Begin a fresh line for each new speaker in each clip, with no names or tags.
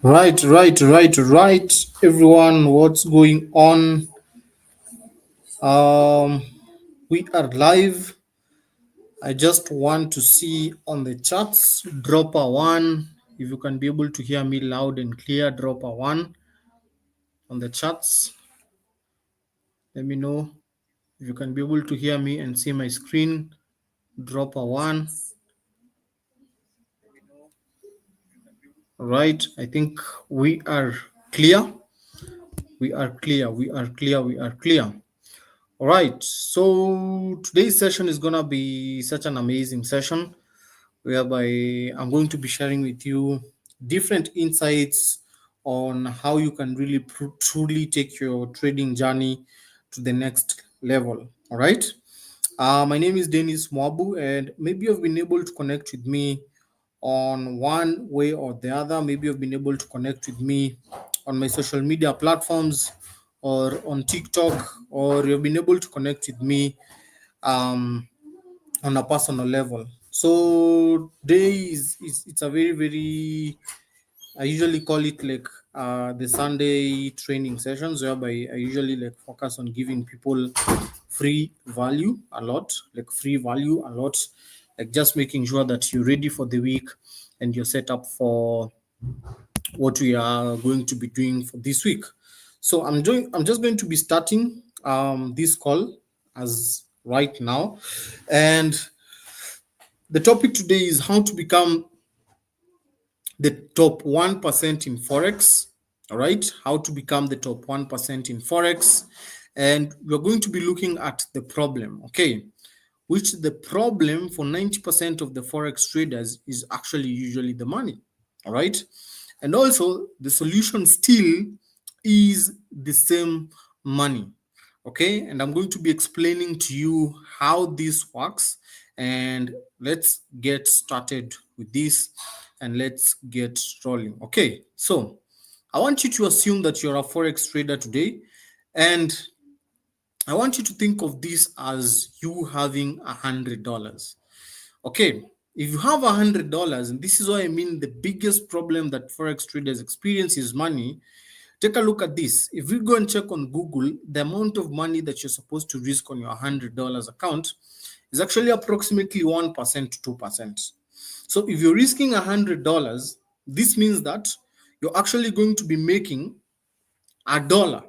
Right, everyone. What's going on? Um, we are live. I just want to see on the charts. Drop a one. If you can be able to hear me loud and clear, drop a one on the charts. Let me know if you can be able to hear me and see my screen. Drop a one. Right. I think we are clear. We are clear. All right, so today's session is gonna be such an amazing session whereby I'm going to be sharing with you different insights on how you can really truly take your trading journey to the next level. All right, my name is Dennis Mwabu, and maybe you've been able to connect with me on one way or the other. Maybe you've been able to connect with me on my social media platforms or on TikTok, or you've been able to connect with me um, on a personal level. So today is it's a very I usually call it like the Sunday training sessions, whereby I usually like focus on giving people free value a lot, like just making sure that you're ready for the week and you're set up for what we are going to be doing for this week. So I'm just going to be starting this call as right now, and the topic today is how to become the top 1% in forex. All right, how to become the top 1% in forex, and we're going to be looking at the problem, okay, which the problem for 90% of the forex traders is actually usually the money. All right, and also the solution still is the same money. Okay, and I'm going to be explaining to you how this works, and let's get started with this and let's get rolling. Okay, so I want you to assume that you're a forex trader today, and I want you to think of this as you having $100. Okay, if you have $100, and this is what I mean, the biggest problem that forex traders experience is money. Take a look at this. If you go and check on Google, the amount of money that you're supposed to risk on your $100 account is actually approximately 1% to 2%. So if you're risking $100, this means that you're actually going to be making $1.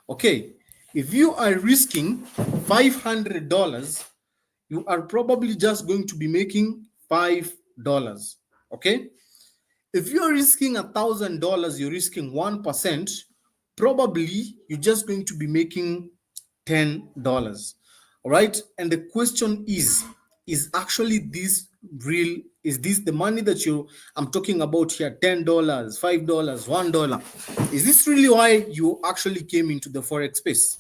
Okay, if you are risking $500, you are probably just going to be making $5. Okay, if you're risking $1,000, you're risking 1%, probably you're just going to be making $10. All right, and the question is actually this real? Is this the money that I'm talking about here? $10, $5, $1? Is this really why you actually came into the forex space?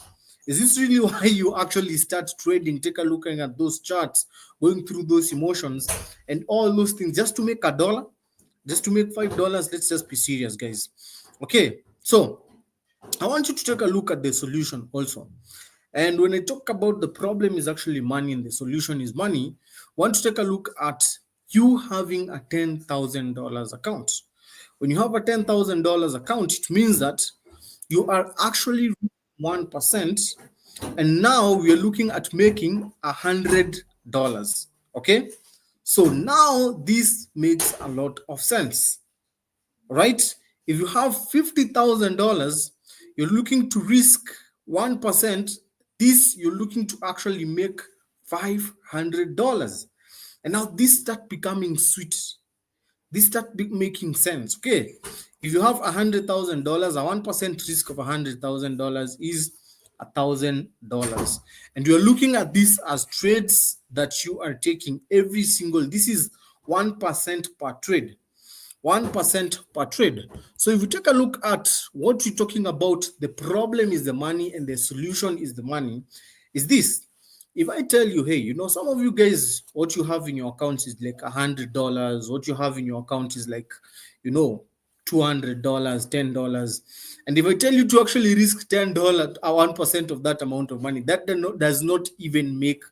Is this really why you actually start trading? Take a look at those charts, going through those emotions and all those things just to make $1, just to make $5. Let's just be serious, guys. Okay, so I want you to take a look at the solution also. And when I talk about the problem is actually money and the solution is money, I want to take a look at you having a $10,000 account. When you have a $10,000 account, it means that you are actually 1%, and now we are looking at making $100. Okay, so now this makes a lot of sense, right? If you have $50,000, you're looking to risk 1%. This you're looking to actually make $500, and now this start becoming sweet. This start making sense. Okay, if you have $100,000, a 1% risk of $100,000 is $1,000, and you're looking at this as trades that you are taking every single. This is 1% per trade. 1% per trade. So if you take a look at what you're talking about, the problem is the money and the solution is the money, is this. If I tell you, hey, some of you guys, what you have in your account is like $100. What you have in your account is like, $200, $10. And if I tell you to actually risk $10, 1% of that amount of money, that does not even make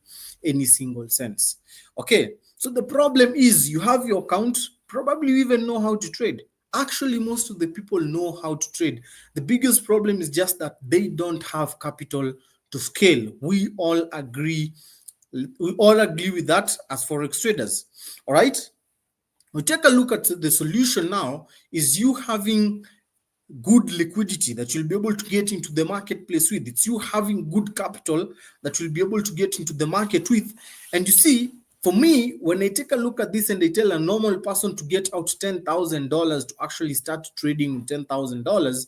any single sense. Okay, so the problem is you have your account, probably you even know how to trade. actually most of the people know how to trade. The biggest problem is just that they don't have capital to scale. We all agree with that as forex traders. All right, we take a look at the solution now is you having good liquidity that you'll be able to get into the marketplace with. It's you having good capital that you'll be able to get into the market with. And you see, for me, when I take a look at this and I tell a normal person to get out $10,000 to actually start trading $10,000,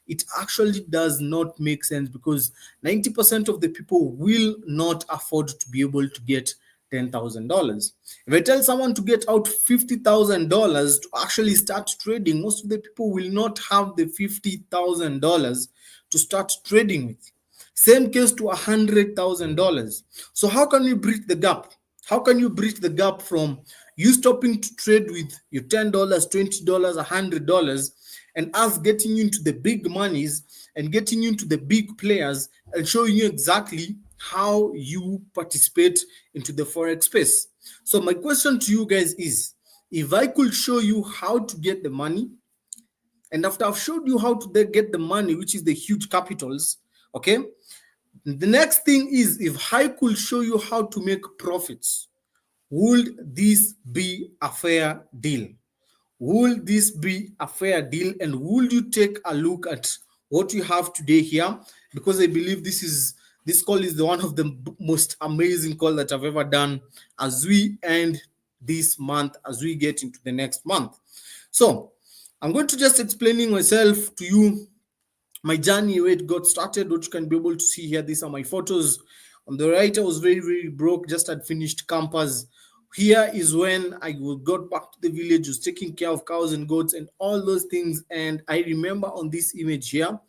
it actually does not make sense, because 90% of the people will not afford to be able to get $10,000. If I tell someone to get out $50,000 to actually start trading, most of the people will not have the $50,000 to start trading with. Same case to $100,000. So how can you bridge the gap? How can you bridge the gap from you stopping to trade with your $10, $20, $100, and us getting you into the big monies and getting you into the big players and showing you exactly how you participate into the forex space? So my question to you guys is, if I could show you how to get the money, and after I've showed you how to get the money, which is the huge capitals, okay, the next thing is, if I could show you how to make profits, would this be a fair deal? Will this be a fair deal? And will you take a look at what you have today here? Because I believe this call is the one of the most amazing call that I've ever done as we end this month, as we get into the next month. So I'm going to just explaining myself to you, my journey, where it got started, what you can be able to see here. These are my photos. On the right, I was very, very broke, just had finished campus. Here is when I got back to the village, was taking care of cows and goats and all those things. And I remember on this image here,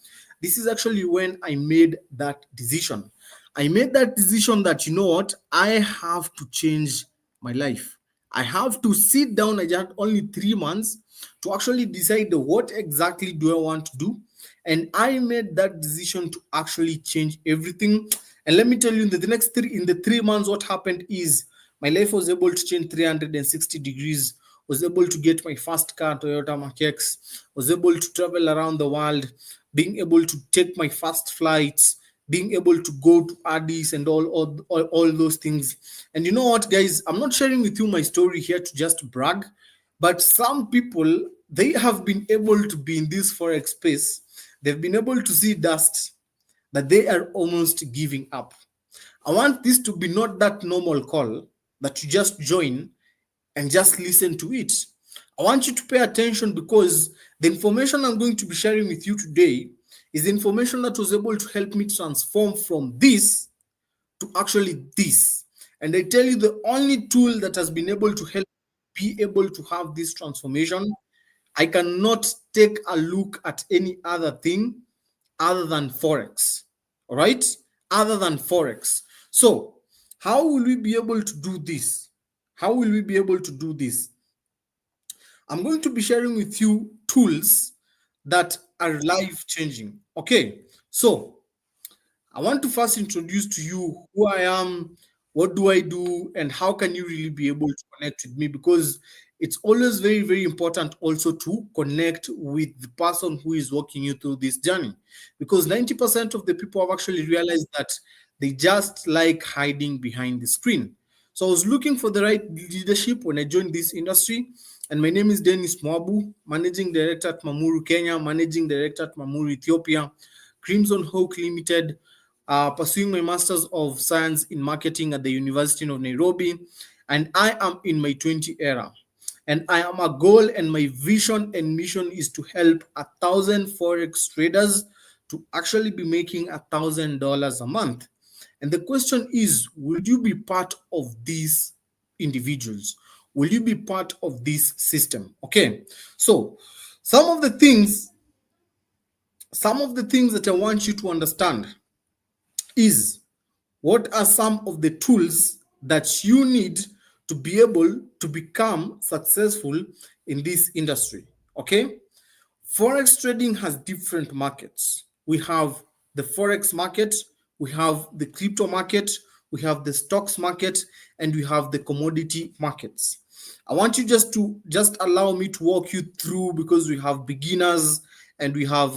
this is actually when I made that decision. I made that decision that, you know what, I have to change my life. I have to sit down. I had only 3 months to actually decide what exactly do I want to do. And I made that decision to actually change everything. And let me tell you, in the 3 months, what happened is my life was able to change 360 degrees. Was able to get my first car, Toyota Mark X. Was able to travel around the world, being able to take my first flights, being able to go to Addis and all those things. And you know what, guys? I'm not sharing with you my story here to just brag, but some people, they have been able to be in this forex space. They've been able to see dust that they are almost giving up. I want this to be not that normal call that you just join and just listen to it. I want you to pay attention, because the information I'm going to be sharing with you today is information that was able to help me transform from this to actually this. And I tell you, the only tool that has been able to help be able to have this transformation, I cannot take a look at any other thing other than forex. All right, other than forex. So how will we be able to do this? How will we be able to do this? I'm going to be sharing with you tools that are life changing. Okay, so I want to first introduce to you who I am, what do I do, and how can you really be able to connect with me, because it's always very, very important also to connect with the person who is walking you through this journey, because 90% of the people have actually realized that they just like hiding behind the screen. So I was looking for the right leadership when I joined this industry, and my name is Dennis Mwabu, Managing Director at Mamuru Kenya, Managing Director at Mamuru Ethiopia, Crimson Hawk Limited, pursuing my Masters of Science in Marketing at the University of Nairobi, and I am in my 20 era. And I am a goal, and my vision and mission is to help 1,000 forex traders to actually be making $1,000 a month. And the question is, will you be part of these individuals? Will you be part of this system? Okay, so some of the things that I want you to understand is, what are some of the tools that you need to be able to become successful in this industry? Okay, forex trading has different markets. We have the forex market, we have the crypto market, we have the stocks market, and we have the commodity markets. I want you just allow me to walk you through, because we have beginners and we have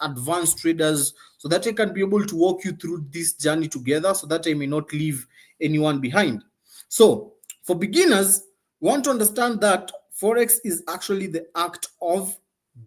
advanced traders, so that I can be able to walk you through this journey together, so that I may not leave anyone behind. So for beginners, we want to understand that forex is actually the act of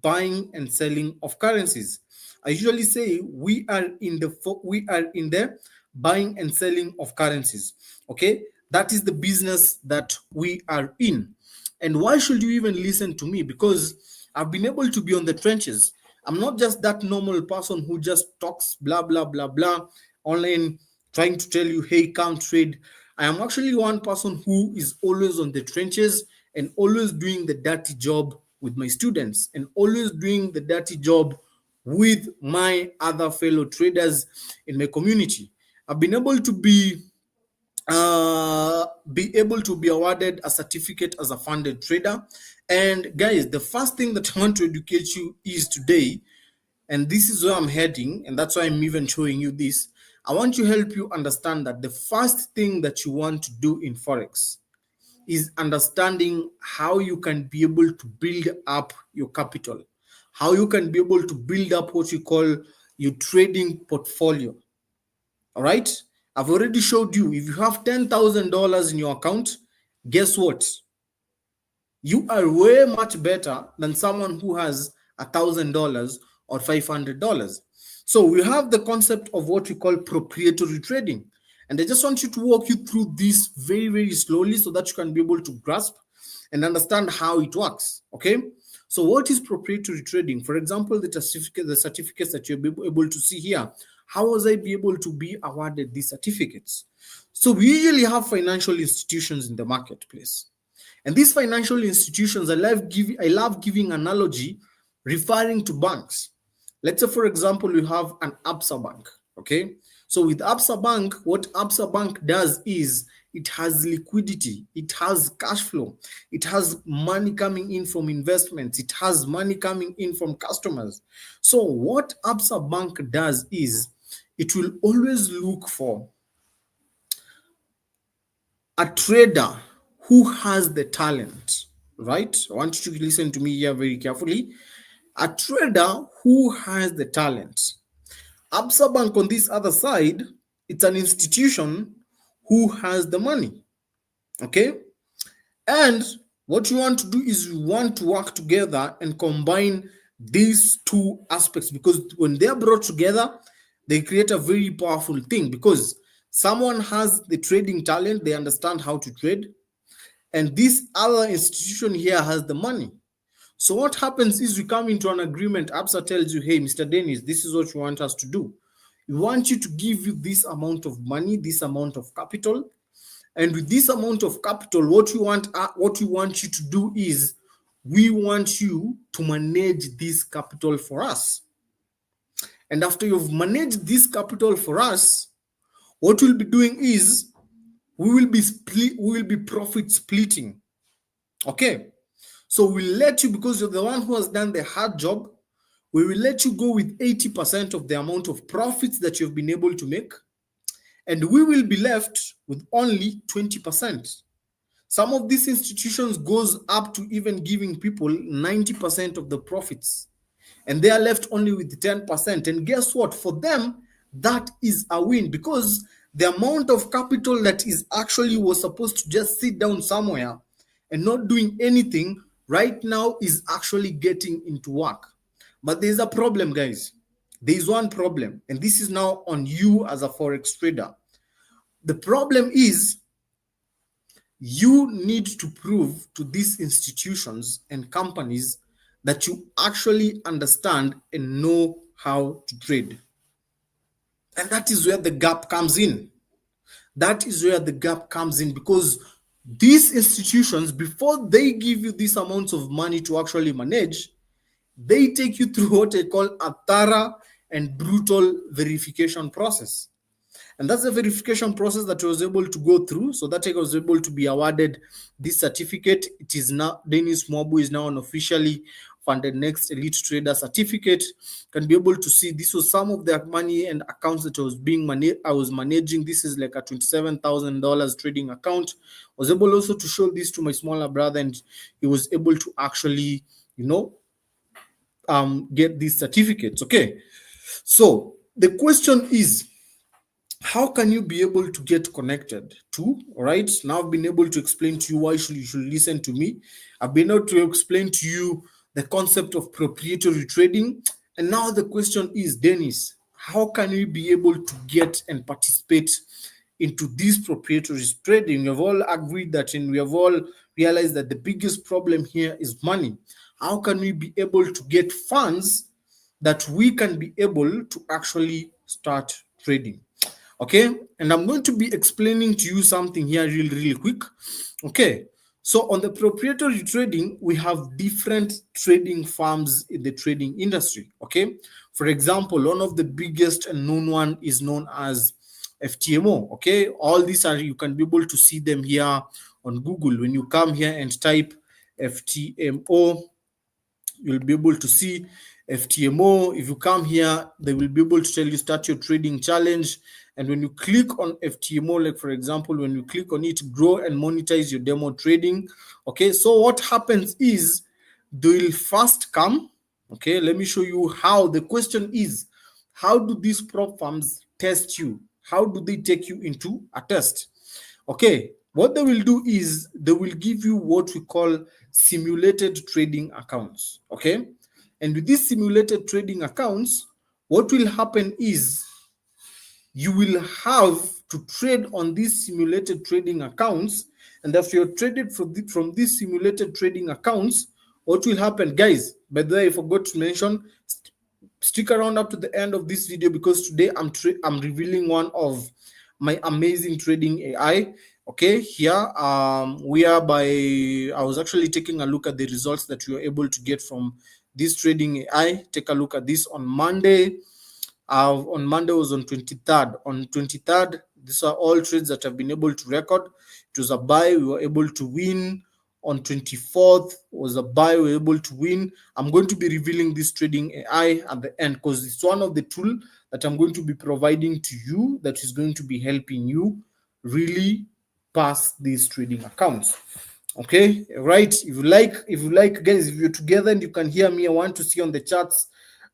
buying and selling of currencies. I usually say we are in the buying and selling of currencies. Okay, that is the business that we are in. And why should you even listen to me? Because I've been able to be on the trenches. I'm not just that normal person who just talks blah blah blah blah online, trying to tell you, hey, come trade. I am actually one person who is always on the trenches and always doing the dirty job with my students, and always doing the dirty job with my other fellow traders in my community. I've been able to be awarded a certificate as a funded trader. And guys, the first thing that I want to educate you is today, and this is where I'm heading, and that's why I'm even showing you this. I want to help you understand that the first thing that you want to do in forex is understanding how you can be able to build up your capital, how you can be able to build up what you call your trading portfolio. All right, I've already showed you, if you have $10,000 in your account, guess what? You are way much better than someone who has $1,000 or $500. So we have the concept of what we call proprietary trading. And I just want you to walk you through this very, very slowly, so that you can be able to grasp and understand how it works. Okay. So what is proprietary trading? For example, the certificates that you'll be able to see here. How was I be able to be awarded these certificates? So we usually have financial institutions in the marketplace. And these financial institutions, I love giving analogy referring to banks. Let's say, for example, we have an Absa Bank. Okay. So with Absa Bank, what Absa Bank does is it has liquidity, it has cash flow, it has money coming in from investments, it has money coming in from customers. So what Absa Bank does is it will always look for a trader who has the talent, right? I want you to listen to me here very carefully. A trader who has the talent. Absa Bank, on this other side, it's an institution who has the money. Okay. And what you want to do is you want to work together and combine these two aspects, because when they are brought together, they create a very powerful thing. Because someone has the trading talent, they understand how to trade, and this other institution here has the money. So what happens is we come into an agreement. Absa tells you, hey, Mr. Dennis, this is what you want us to do. We want you to give you this amount of money, this amount of capital. And with this amount of capital, what we want you to do is we want you to manage this capital for us. And after you've managed this capital for us, what we'll be doing is we will be profit splitting. Okay. So we'll let you, because you're the one who has done the hard job, we will let you go with 80% of the amount of profits that you've been able to make. And we will be left with only 20%. Some of these institutions goes up to even giving people 90% of the profits. And they are left only with 10%. And guess what? For them, that is a win, because the amount of capital that is actually was supposed to just sit down somewhere and not doing anything right now is actually getting into work. But there's a problem, guys. There is one problem, and this is now on you as a forex trader. The problem is you need to prove to these institutions and companies that you actually understand and know how to trade. And that is where the gap comes in. That is where the gap comes in, because these institutions, before they give you these amounts of money to actually manage, they take you through what I call a thorough and brutal verification process. And that's the verification process that I was able to go through, so that I was able to be awarded this certificate. It is now, Dennis Mwabu is now an officially funded next elite trader certificate. Can be able to see this was some of the money and accounts that I was managing. This is like a $27,000 trading account. I was able also to show this to my smaller brother, and he was able to actually, get these certificates. Okay, so the question is, how can you be able to get connected to? All right, now I've been able to explain to you why you should listen to me. I've been able to explain to you the concept of proprietary trading, and now the question is, Dennis, how can we be able to get and participate into this proprietary trading? We have all agreed that, and we have all realized that the biggest problem here is money. How can we be able to get funds that we can be able to actually start trading? Okay, and I'm going to be explaining to you something here really quick. Okay, so on the proprietary trading, we have different trading firms in the trading industry. Okay, for example, one of the biggest and known one is known as FTMO. Okay, all these are, you can be able to see them here on Google. When you come here and type FTMO, you'll be able to see FTMO. If you come here, they will be able to tell you start your trading challenge. And when you click on FTMO, like for example, when you click on it, grow and monetize your demo trading. Okay, so what happens is they will first come. Okay, let me show you how. The question is, how do these prop firms test you? How do they take you into a test? Okay, what they will do is they will give you what we call simulated trading accounts. Okay, and with these simulated trading accounts, what will happen is you will have to trade on these simulated trading accounts. And after you're traded from these simulated trading accounts, what will happen, guys? By the way, I forgot to mention, stick around up to the end of this video, because today I'm revealing one of my amazing trading AI. Okay, here I was actually taking a look at the results that you are able to get from this trading AI. Take a look at this on Monday. On Monday was on 23rd. On 23rd, these are all trades that I've been able to record. It was a buy, we were able to win. On 24th was a buy, we were able to win. I'm going to be revealing this trading AI at the end, because it's one of the tools that I'm going to be providing to you that is going to be helping you really pass these trading accounts. Okay, right? If you like, guys, if you're together and you can hear me, I want to see on the charts,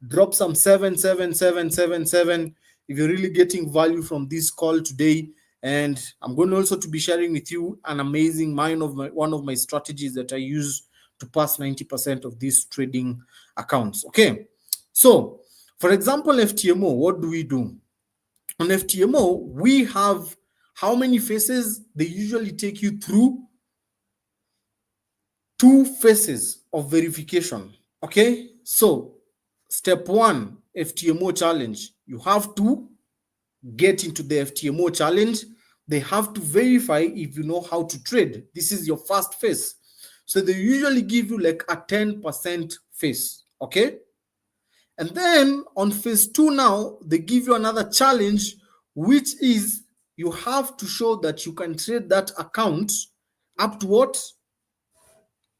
drop some 77777 if you're really getting value from this call today. And I'm going also to be sharing with you an amazing one of my strategies that I use to pass 90% of these trading accounts. Okay, so for example, FTMO, what do we do? On FTMO, we have how many phases? They usually take you through 2 phases of verification. Okay, so step 1, FTMO challenge. You have to get into the FTMO challenge. They have to verify if you know how to trade. This is your first phase. So they usually give you like a 10% phase. Okay, and then on phase 2 now, they give you another challenge, which is you have to show that you can trade that account up to what?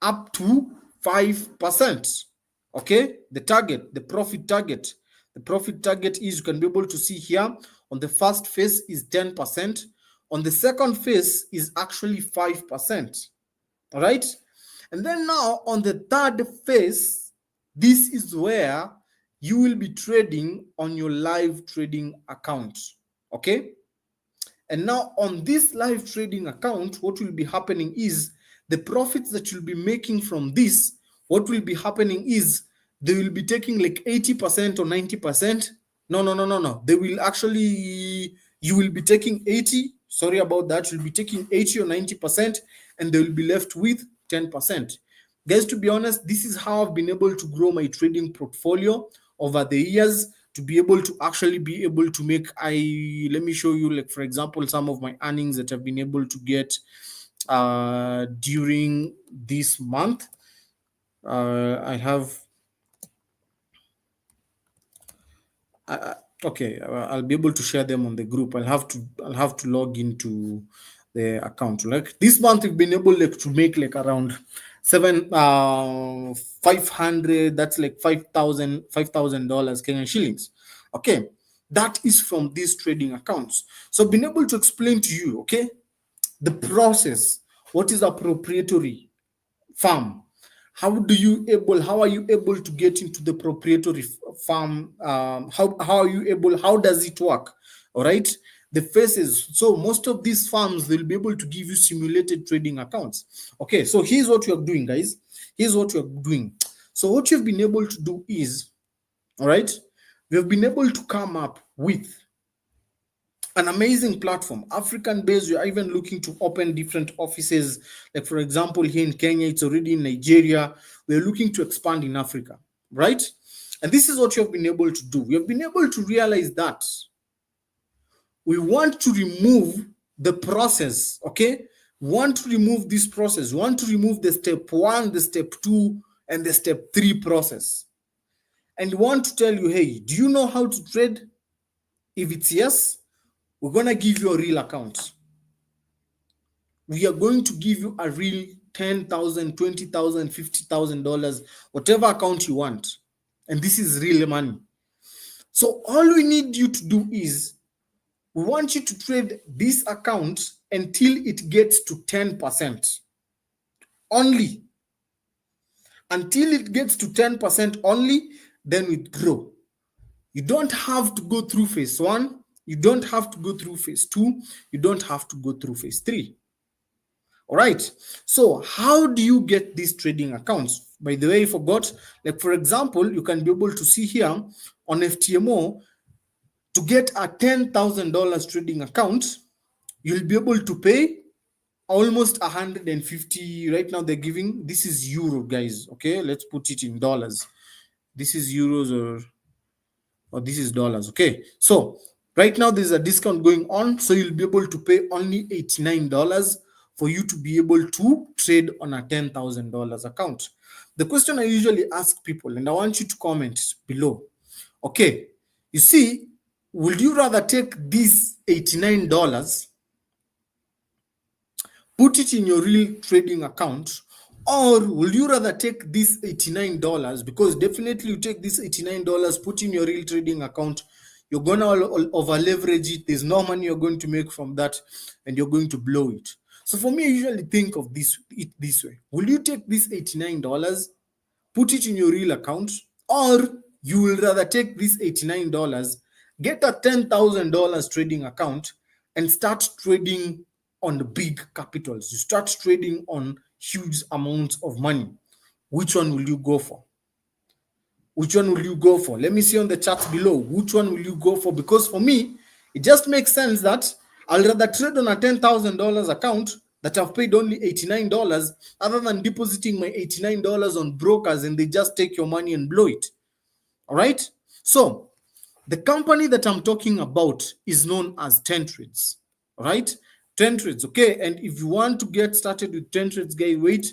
Up to 5%. Okay, the target, the profit target. The profit target is, you can be able to see here, on the first phase is 10%. On the second phase is actually 5%. All right. And then now on the third phase, this is where you will be trading on your live trading account. Okay. And now on this live trading account, what will be happening is the profits that you'll be making from this, what will be happening is they will be taking like 80% or 90%. No. They will actually, you will be taking 80. Sorry about that. You'll be taking 80 or 90%, and they will be left with 10%. Guys, to be honest, this is how I've been able to grow my trading portfolio over the years, to be able to actually be able to make, let me show you, like for example, some of my earnings that I've been able to get during this month. Okay, I'll be able to share them on the group. I'll have to log into the account. Like this month, we've been able to make like around 500, that's like $5,000 Kenyan shillings. Okay, that is from these trading accounts. So I've been able to explain to you, okay, the process. What is a proprietary farm? How are you able to get into the proprietary farm? How are you able, how does it work? All right, the phases. So most of these farms, they'll be able to give you simulated trading accounts. Okay, so here's what you're doing, guys. Here's what you're doing. So what you've been able to do is, all right, we've been able to come up with an amazing platform, African based. We are even looking to open different offices. Like, for example, here in Kenya, it's already in Nigeria. We're looking to expand in Africa, right? And this is what you have been able to do. We have been able to realize that we want to remove the process, okay? We want to remove this process. We want to remove the step 1, the step 2, and the step 3 process. And we want to tell you, hey, do you know how to trade? If it's yes, we're going to give you a real account. We are going to give you a real $10,000, $20,000, $50,000, whatever account you want. And this is real money. So all we need you to do is, we want you to trade this account until it gets to 10%. Only. Until it gets to 10% only, then withdraw. You don't have to go through phase 1. You don't have to go through phase 2. You don't have to go through phase 3. All right. So how do you get these trading accounts? By the way, I forgot. Like, for example, you can be able to see here on FTMO, to get a $10,000 trading account, you'll be able to pay almost 150. Right now they're giving, this is euro, guys. Okay, let's put it in dollars. This is euros, or this is dollars. Okay, so right now there's a discount going on, so you'll be able to pay only $89 for you to be able to trade on a $10,000 account. The question I usually ask people, and I want you to comment below, okay, you see, would you rather take this $89, put it in your real trading account, or will you rather take this $89? Because definitely you take this $89, put in your real trading account, you're gonna over leverage it. There's no money you're going to make from that, and you're going to blow it. So for me, I usually think of it this way. Will you take this $89, put it in your real account, or you will rather take this $89, get a $10,000 trading account, and start trading on the big capitals? You start trading on huge amounts of money. Which one will you go for? Which one will you go for? Let me see on the charts below. Which one will you go for? Because for me, it just makes sense that I'll rather trade on a $10,000 account that I've paid only $89, other than depositing my $89 on brokers and they just take your money and blow it. All right. So the company that I'm talking about is known as TenTrades. All right. TenTrades. Okay. And if you want to get started with TenTrades, guys, wait.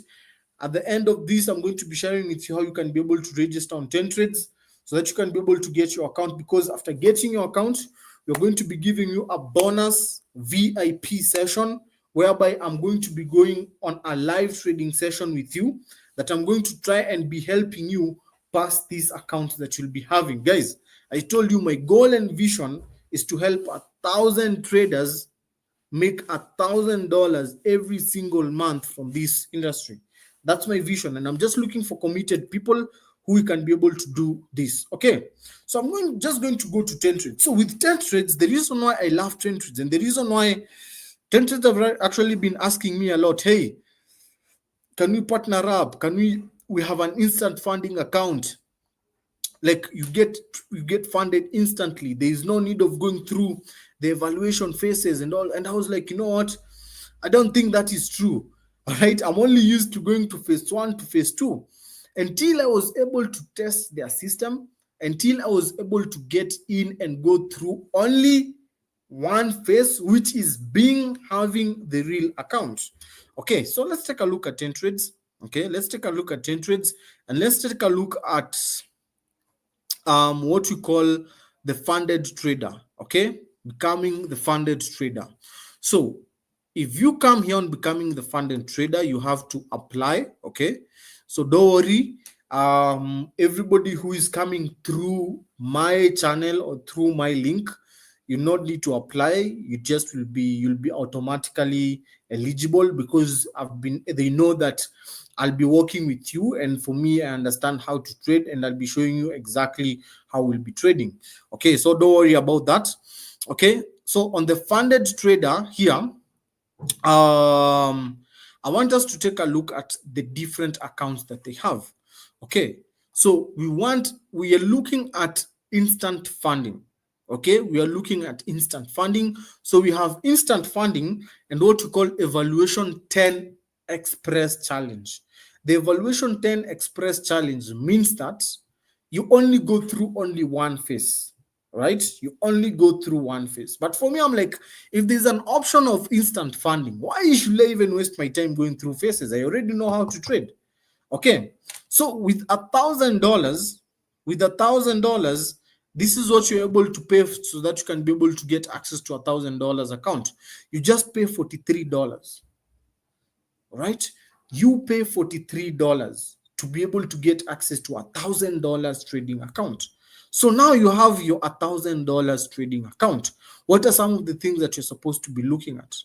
At the end of this, I'm going to be sharing with you how you can be able to register on TenTrades so that you can be able to get your account. Because after getting your account, we're going to be giving you a bonus VIP session, whereby I'm going to be going on a live trading session with you, that I'm going to try and be helping you pass these accounts that you'll be having. Guys, I told you my goal and vision is to help 1,000 traders make $1,000 every single month from this industry. That's my vision, and I'm just looking for committed people who can be able to do this. Okay, so I'm just going to go to TenTrades. So with TenTrades, the reason why I love TenTrades, and the reason why TenTrades have actually been asking me a lot, hey, can we partner up? Can we have an instant funding account? Like you get funded instantly. There is no need of going through the evaluation phases and all. And I was like, you know what? I don't think that is true. All right. I'm only used to going to phase 1 to phase 2 until I was able to test their system, until I was able to get in and go through only one phase, which is having the real account. Okay, so let's take a look at TenTrades. Okay, let's take a look at TenTrades, and let's take a look at what we call the funded trader. Okay, becoming the funded trader. So If you come here on becoming the funded trader, you have to apply. Okay, so don't worry. Everybody who is coming through my channel or through my link, you not need to apply. You'll be automatically eligible, because they know that I'll be working with you, and for me, I understand how to trade, and I'll be showing you exactly how we'll be trading. Okay, so don't worry about that. Okay, so on the funded trader here, I want us to take a look at the different accounts that they have. Okay, so we are looking at instant funding. Okay, we are looking at instant funding. So we have instant funding and what we call evaluation 10 express challenge. The evaluation 10 express challenge means that you only go through only one phase, right? You only go through one phase. But for me, I'm like, if there's an option of instant funding, why should I even waste my time going through phases? I already know how to trade. Okay, so with $1,000, this is what you're able to pay so that you can be able to get access to $1,000 account. You just pay $43, right? You pay $43 to be able to get access to $1,000 trading account. So now you have your $1,000 trading account. What are some of the things that you're supposed to be looking at?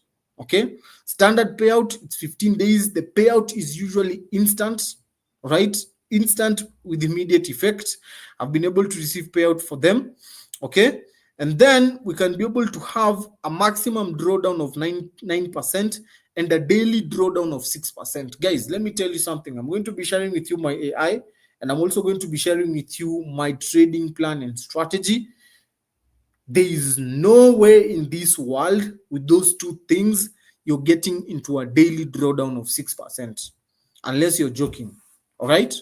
Okay, standard payout, it's 15 days. The payout is usually instant, right? Instant with immediate effect. I've been able to receive payout for them. Okay, and then we can be able to have a maximum drawdown of 9% and a daily drawdown of 6%. Guys, let me tell you something. I'm going to be sharing with you my AI, and I'm also going to be sharing with you my trading plan and strategy. There is no way in this world with those two things you're getting into a daily drawdown of 6%, unless you're joking. All right,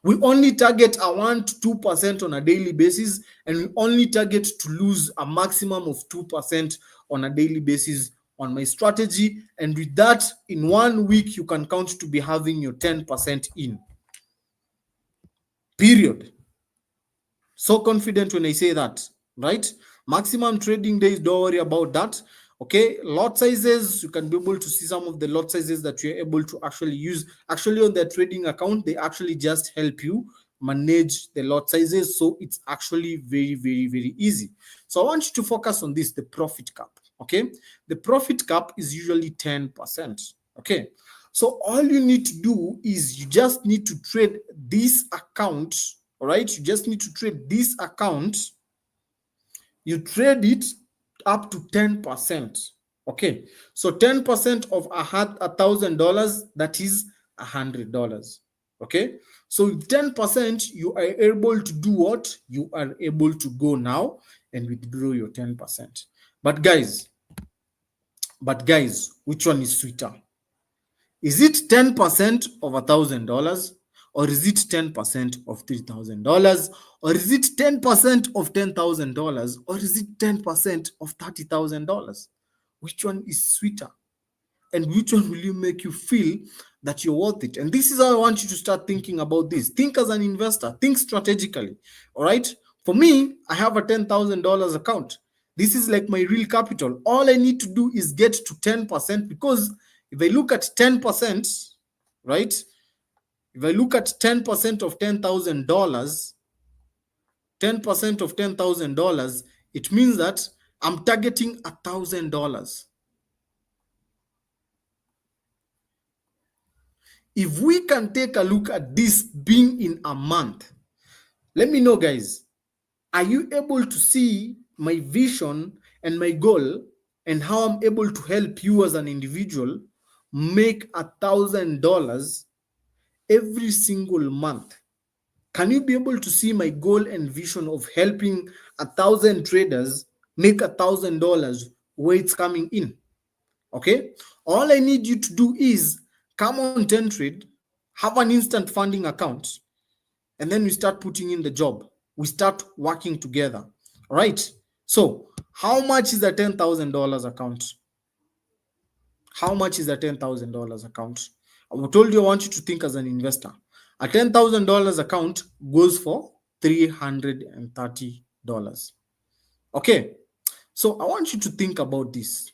we only target a 1 to 2% on a daily basis, and we only target to lose a maximum of 2% on a daily basis on my strategy. And with that, in 1 week, you can count to be having your 10% in. Period. So confident when I say that, right? Maximum trading days, don't worry about that. Okay, lot sizes, you can be able to see some of the lot sizes that you're able to actually use. Actually, on their trading account, they actually just help you manage the lot sizes. So it's actually very, very, very easy. So I want you to focus on this, the profit cap. Okay, the profit cap is usually 10%. Okay, so all you need to do is you just need to trade this account. All right, you just need to trade this account. You trade it up to 10%. Okay, so 10% of $1,000, that is $100. Okay, so 10% you are able to do what? You are able to go now and withdraw your 10%. But guys, which one is sweeter? Is it 10% of $1,000, or is it 10% of $3,000, or is it 10% of $10,000, or is it 10% of $30,000? Which one is sweeter? And which one will you make you feel that you're worth it? And this is how I want you to start thinking about this. Think as an investor. Think strategically. All right. For me, I have a $10,000 account. This is like my real capital. All I need to do is get to 10%, because if I look at 10%, right? If I look at 10% of $10,000, 10% of $10,000, it means that I'm targeting $1,000. If we can take a look at this being in a month, let me know, guys. Are you able to see my vision and my goal, and how I'm able to help you as an individual make $1,000 every single month? Can you be able to see my goal and vision of helping 1,000 traders make $1,000 where it's coming in? Okay, all I need you to do is come on TenTrade, have an instant funding account, and then we start putting in the job. We start working together. All right, so how much is a $10,000 account? How much is a $10,000 account? I told you I want you to think as an investor. A $10,000 account goes for $330. Okay, so I want you to think about this.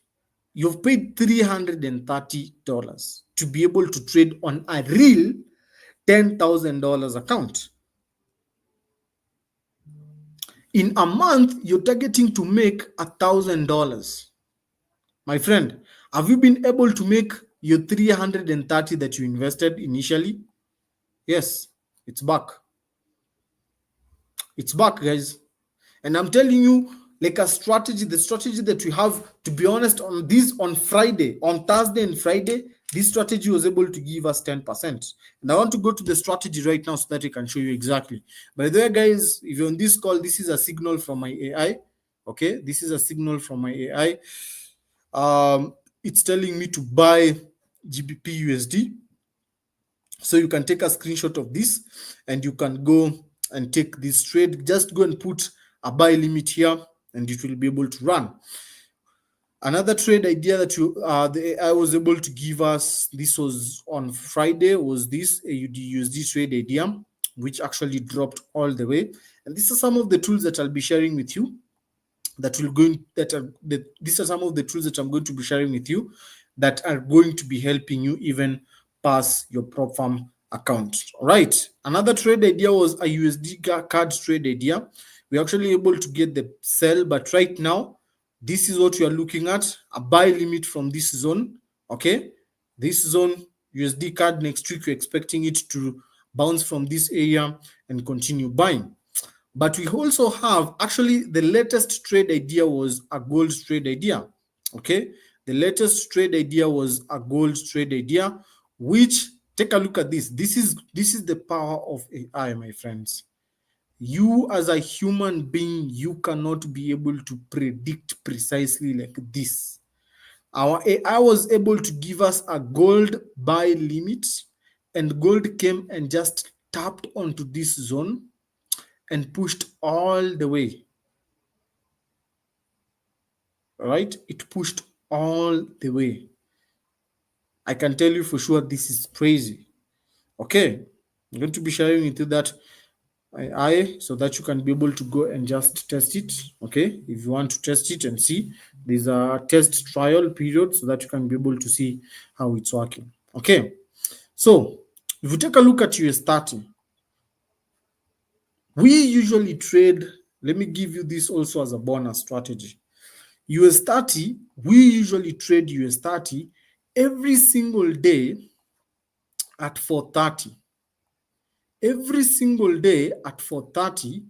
you've paid $330 to be able to trade on a real $10,000 account. In a month, you're targeting to make $1,000. My friend, have you been able to make your 330 that you invested initially? Yes, it's back. It's back, guys. And I'm telling you, like a strategy, the strategy that we have, to be honest, on Friday, on Thursday and Friday, this strategy was able to give us 10%. And I want to go to the strategy right now so that I can show you exactly. By the way, guys, if you're on this call, this is a signal from my AI. Okay, this is a signal from my AI. It's telling me to buy GBP USD. So you can take a screenshot of this and you can go and take this trade. Just go and put a buy limit here and it will be able to run. Another trade idea that the AI was able to give us, this was on Friday, was this AUD-USD trade idea, which actually dropped all the way. And these are some of the tools that I'll be sharing with you. These are some of the tools that I'm going to be sharing with you that are going to be helping you even pass your prop farm account. All right. Another trade idea was a USD card trade idea. We're actually able to get the sell, but right now, this is what we are looking at, a buy limit from this zone. Okay. This zone, USD card, next week, we're expecting it to bounce from this area and continue buying. But we also have, actually, the latest trade idea was a gold trade idea. Okay. The latest trade idea was a gold trade idea, which, take a look at this. This is the power of AI, my friends. You as a human being, you cannot be able to predict precisely like this. Our AI was able to give us a gold buy limit, and gold came and just tapped onto this zone and pushed all the way. All right? It pushed all the way. I can tell you for sure this is crazy. Okay, I'm going to be sharing with you that AI so that you can be able to go and just test it. Okay, if you want to test it and see, there's a test trial period so that you can be able to see how it's working. Okay, so if you take a look at US30, we usually trade. Let me give you this also as a bonus strategy. US30, we usually trade US30 every single day at 4:30. Every single day at 4:30,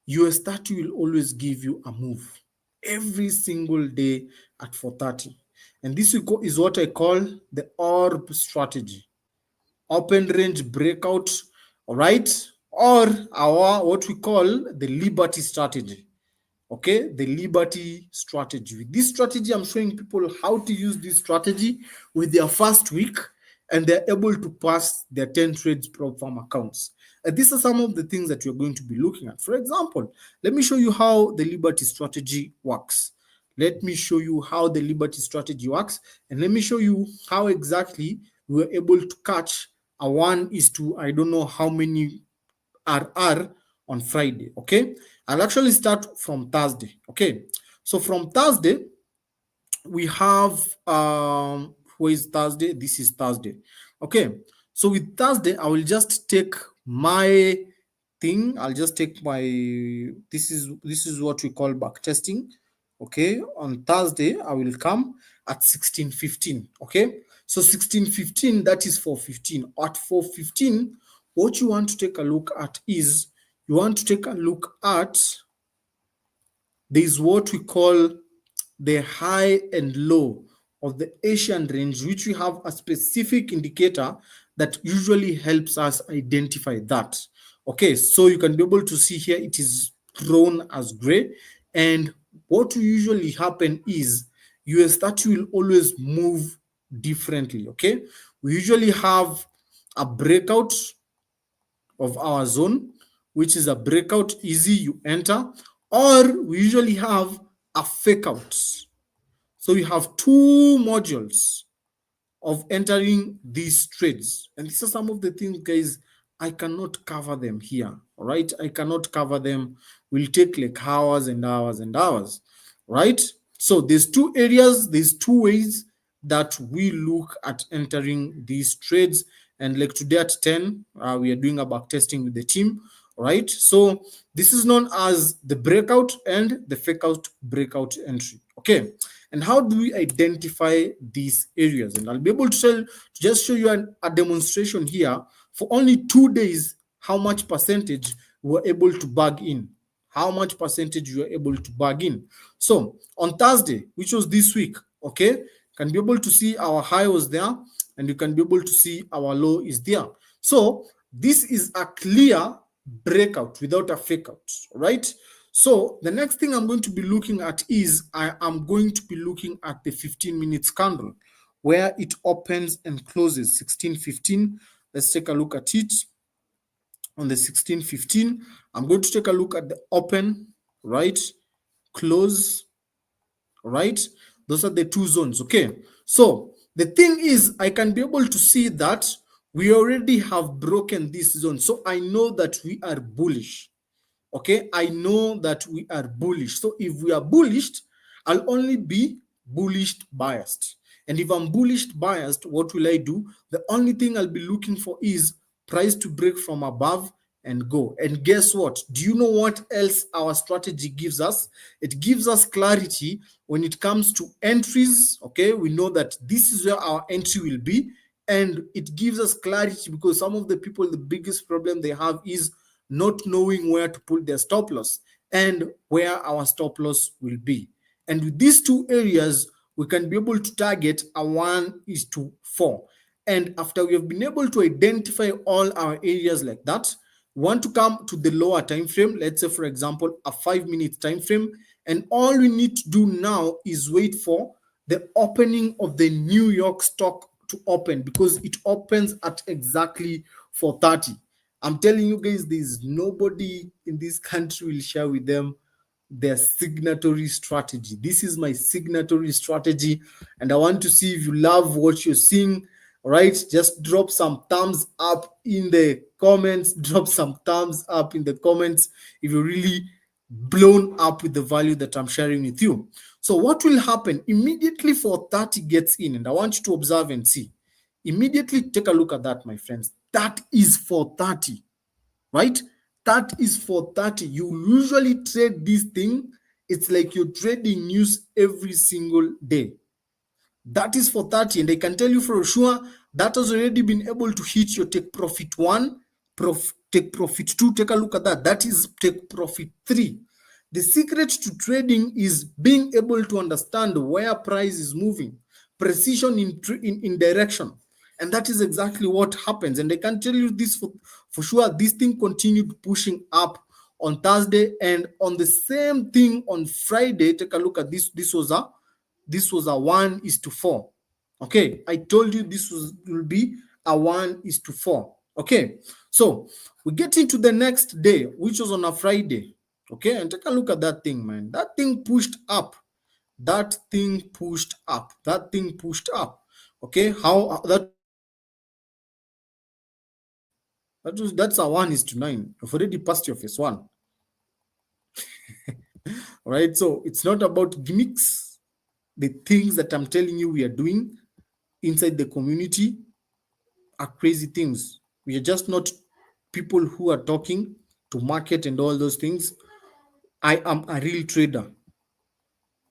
US30 will always give you a move. Every single day at 4:30. And this is what I call the orb strategy. Open range breakout, all right? Or our what we call the liberty strategy. Okay, the liberty strategy. With this strategy, I'm showing people how to use this strategy with their first week, and they're able to pass their TenTrade prop farm accounts. And these are some of the things that you're going to be looking at. For example, let me show you how the liberty strategy works. Let me show you how the liberty strategy works, and let me show you how exactly we were able to catch a 1:, I don't know how many RR on Friday. Okay, I'll actually start from Thursday. Okay, so from Thursday we have where is Thursday? This is Thursday. Okay, so with Thursday I will just take my thing. I'll just take my this is what we call backtesting. Okay, on Thursday I will come at 16:15. Okay, so 16:15, that is 4:15. At 4:15, what you want to take a look at is you want to take a look at what we call the high and low of the Asian range, which we have a specific indicator that usually helps us identify that. Okay, so you can be able to see here it is thrown as gray, and what will usually happen is US30 will always move differently. Okay, we usually have a breakout of our zone, which is a breakout easy, you enter, or we usually have a fake out. So we have two modules of entering these trades. And these are some of the things, guys, I cannot cover them here. All right, I cannot cover them. Will take like hours and hours and hours. Right? So there's two areas, there's two ways that we look at entering these trades. And like today at 10, we are doing a back testing with the team, right? So this is known as the breakout and the fake out breakout entry. Okay. And how do we identify these areas? And I'll be able to just show you a demonstration here for only 2 days, how much percentage we're able to bag in. How much percentage you are able to bag in. So on Thursday, which was this week, okay, can be able to see our high was there, and you can be able to see our low is there. So this is a clear breakout without a fake out, right? So the next thing I'm going to be looking at is I am going to be looking at the 15 minutes candle where it opens and closes 16:15. Let's take a look at it. On the 16:15, I'm going to take a look at the open, right, close, right? Those are the two zones. Okay, so the thing is I can be able to see that we already have broken this zone, so I know that we are bullish. Okay, I know that we are bullish. So if we are bullish, I'll only be bullish biased. And if I'm bullish biased, what will I do? The only thing I'll be looking for is price to break from above and go. And guess what? Do you know what else our strategy gives us? It gives us clarity when it comes to entries. Okay, we know that this is where our entry will be. And it gives us clarity because some of the people, the biggest problem they have is not knowing where to put their stop loss and where our stop loss will be. And with these two areas, we can be able to target a 1:4. And after we have been able to identify all our areas like that, we want to come to the lower time frame. Let's say, for example, a 5-minute time frame. And all we need to do now is wait for the opening of the New York stock to open, because it opens at exactly 4:30. I'm telling you guys, there's nobody in this country will share with them their signatory strategy. This is my signatory strategy, and I want to see if you love what you're seeing. Right? Just drop some thumbs up in the comments. Drop some thumbs up in the comments if you're really blown up with the value that I'm sharing with you. So what will happen immediately 4:30 gets in, and I want you to observe and see. Immediately take a look at that, my friends. That is 4:30, right? That is 4:30. You usually trade this thing. It's like you're trading news every single day. That is 4:30, and I can tell you for sure that has already been able to hit your take profit 1, take profit 2. Take a look at that. That is take profit 3. The secret to trading is being able to understand where price is moving, precision in direction. And that is exactly what happens. And I can tell you this for sure. This thing continued pushing up on Thursday, and on the same thing on Friday. Take a look at this. This was a 1:4. Okay, I told you this will be a 1:4. Okay, so we get into the next day, which was on a Friday. Okay, and take a look at that thing, man. That thing pushed up. That thing pushed up. That thing pushed up. Okay, how that's a 1:9. You've already passed your phase 1. All right, so it's not about gimmicks. The things that I'm telling you we are doing inside the community are crazy things. We are just not people who are talking to market and all those things. I am a real trader.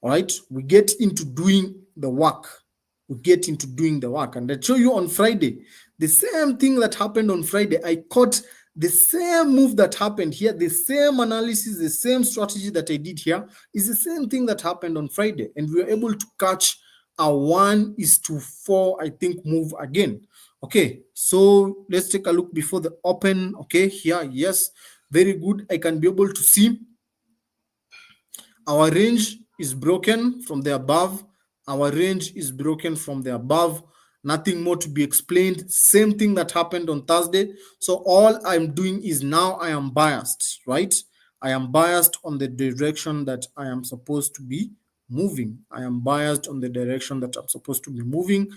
All right, we get into doing the work. We get into doing the work, and I show you on Friday the same thing that happened on Friday. I caught the same move that happened here, the same analysis, the same strategy that I did here is the same thing that happened on Friday, and we were able to catch a 1:4, I think, move again. Okay, so let's take a look before the open. Okay, here, yes, very good. I can be able to see our range is broken from the above. Our range is broken from the above. Nothing more to be explained. Same thing that happened on Thursday. So all I'm doing is now I am biased, right? I am biased on the direction that I am supposed to be moving. I am biased on the direction that I'm supposed to be moving.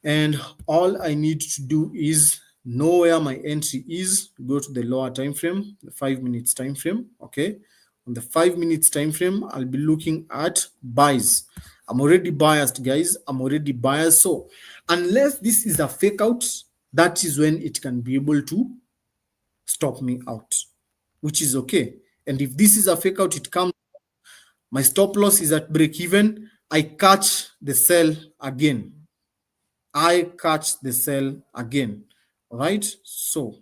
And all I need to do is know where my entry is, go to the lower time frame, the 5 minutes time frame. Okay, On the 5 minutes time frame, I'll be looking at buys. I'm already biased, guys. I'm already biased. So unless this is a fake out, that is when it can be able to stop me out, which is okay. And if this is a fake out, it comes, my stop loss is at break even. I catch the sell again. I catch the sell again. All right. So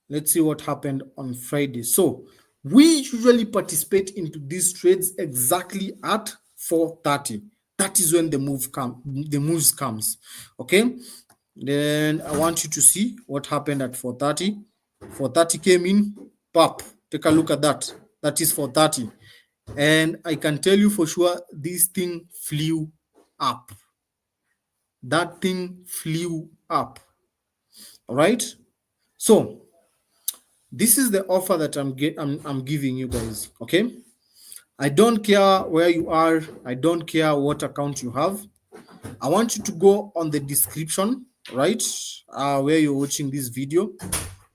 let's see what happened on Friday. So we usually participate into these trades exactly at 4:30. That is when the moves comes. Okay. Then I want you to see what happened at 4:30. 4:30 came in, pop. Take a look at that. That is 4:30. And I can tell you for sure this thing flew up. That thing flew up. All right. So this is the offer that I'm giving you guys. Okay. I don't care where you are. I don't care what account you have. I want you to go on the description, right? Where you're watching this video.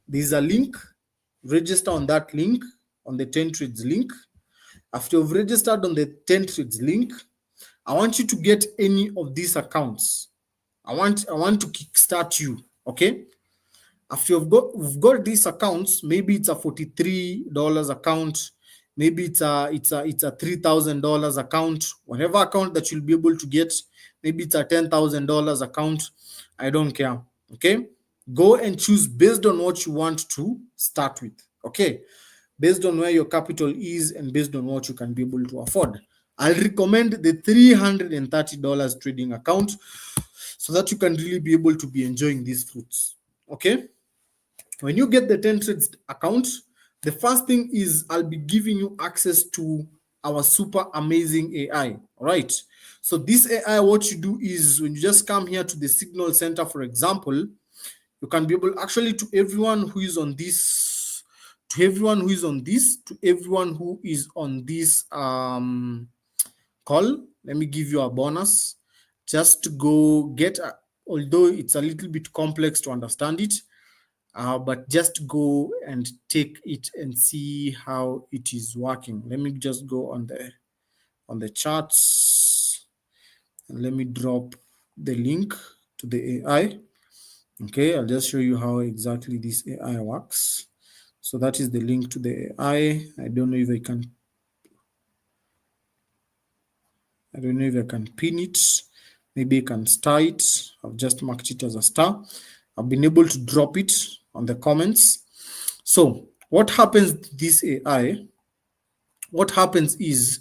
There's a link. Register on that link, on the TenTrade link. After you've registered on the TenTrade link, I want you to get any of these accounts. I want to kickstart you. Okay. After we've got these accounts, maybe it's a $43 account, maybe it's a $3,000 account, whatever account that you'll be able to get, maybe it's a $10,000 account. I don't care. Okay, go and choose based on what you want to start with. Okay, based on where your capital is and based on what you can be able to afford. I'll recommend the $330 trading account so that you can really be able to be enjoying these fruits. Okay. When you get the TenTrade account, the first thing is I'll be giving you access to our super amazing AI. All right. So this AI, what you do is when you just come here to the Signal Center, for example, you can be able actually to everyone who is on this, to everyone who is on this call. Let me give you a bonus just to go get, although it's a little bit complex to understand it. But just go and take it and see how it is working. Let me just go on the charts and let me drop the link to the AI. Okay, I'll just show you how exactly this AI works. So that is the link to the AI. I don't know if I can pin it. Maybe I can star it. I've just marked it as a star. I've been able to drop it on the comments. So what happens to this AI? What happens is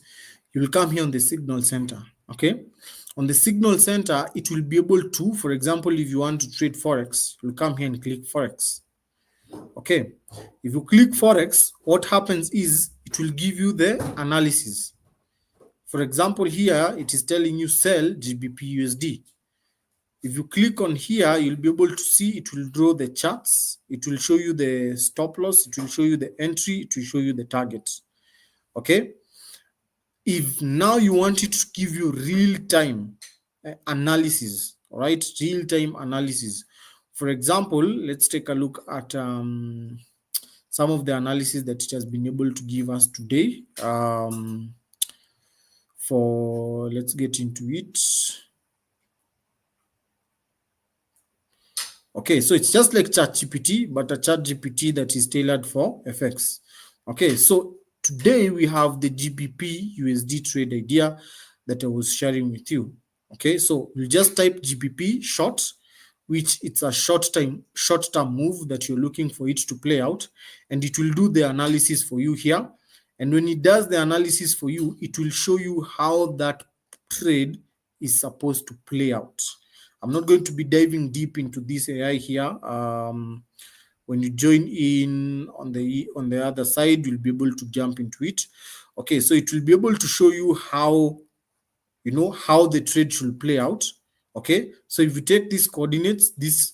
you will come here on the Signal Center. Okay. On the Signal Center, it will be able to, for example, if you want to trade Forex, you'll come here and click Forex. Okay. If you click Forex, what happens is it will give you the analysis. For example, here it is telling you sell GBP USD. If you click on here, you'll be able to see it will draw the charts. It will show you the stop loss. It will show you the entry. It will show you the target. Okay. If now you want it to give you real-time analysis, all right, real-time analysis. For example, let's take a look at some of the analysis that it has been able to give us today. Let's get into it. Okay, so it's just like ChatGPT, but a ChatGPT that is tailored for FX. Okay, so today we have the GBP USD trade idea that I was sharing with you. Okay, so you just type GBP short, which it's a short-term move that you're looking for it to play out, and it will do the analysis for you here. And when it does the analysis for you, it will show you how that trade is supposed to play out. I'm not going to be diving deep into this AI here. When you join in on the other side, you'll be able to jump into it. Okay, so it will be able to show you how, how the trade should play out. Okay, so if you take these coordinates,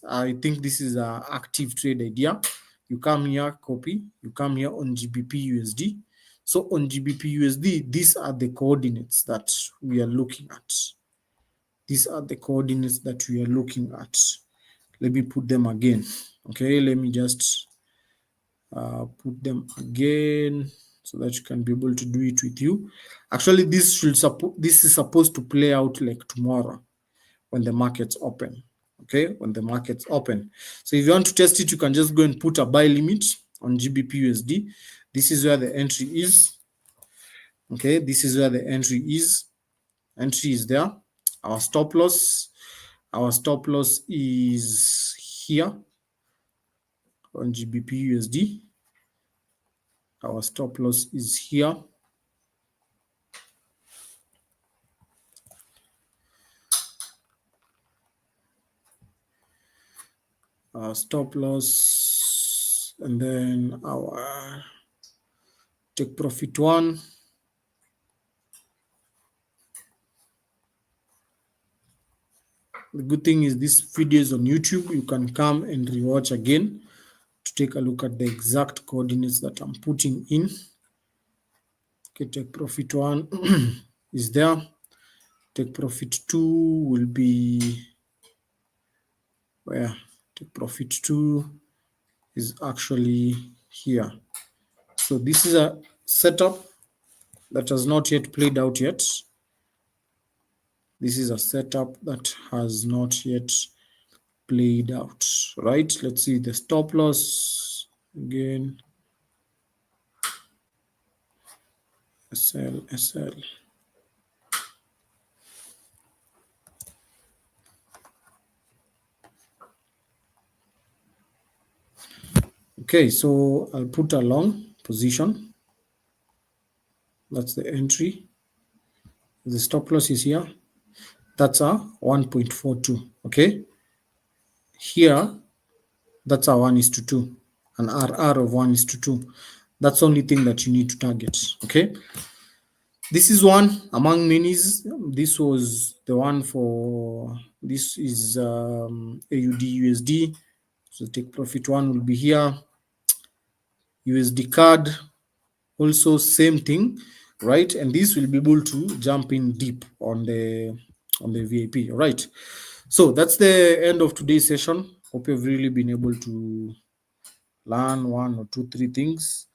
I think this is an active trade idea. You come here, copy. You come here on GBP USD. So on GBP USD, these are the coordinates that we are looking at. These are the coordinates that we are looking at. let me put them again. Okay, let me just put them again so that you can be able to do it with you. Actually, this is supposed to play out like tomorrow when the markets open. Okay, when the markets open. So if you want to test it, you can just go and put a buy limit on GBP USD. This is where the entry is. Okay, this is where the entry is. Entry is there. Our stop loss is here on GBP USD. Our stop loss is here. Our stop loss, and then our take profit one. The good thing is this video is on YouTube. You can come and rewatch again to take a look at the exact coordinates that I'm putting in. Okay, take profit one is there. Take profit two will be where? Take profit two is actually here. So this is a setup that has not yet played out yet. This is a setup that has not yet played out, right? Let's see the stop loss again. SL. Okay, so I'll put a long position. That's the entry. The stop loss is here. That's a 1.42. Okay. Here, that's a 1:2, an RR of 1:2. That's the only thing that you need to target. Okay. This is one among many. This was the one for, this is AUD USD. So take profit one will be here. USD card, also same thing, right? And this will be able to jump in deep on the VIP. All right. So that's the end of today's session. Hope you've really been able to learn one or two, three things.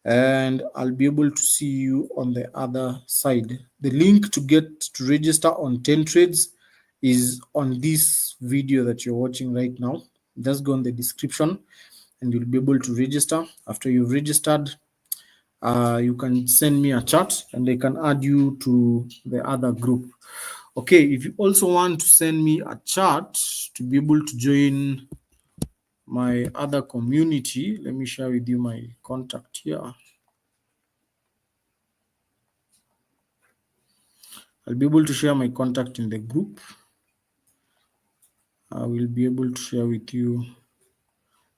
And I'll be able to see you on the other side. The link to get to register on TenTrades is on this video that you're watching right now. Just go in the description and you'll be able to register. After you've registered, you can send me a chat and I can add you to the other group. Okay, if you also want to send me a chat to be able to join my other community, let me share with you my contact here. I'll be able to share my contact in the group. I will be able to share with you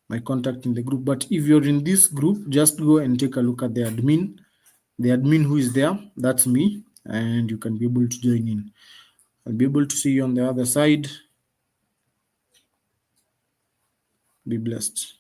my contact in the group. But if you're in this group, just go and take a look at the admin. The admin who is there, that's me, and you can be able to join in. I'll be able to see you on the other side. Be blessed.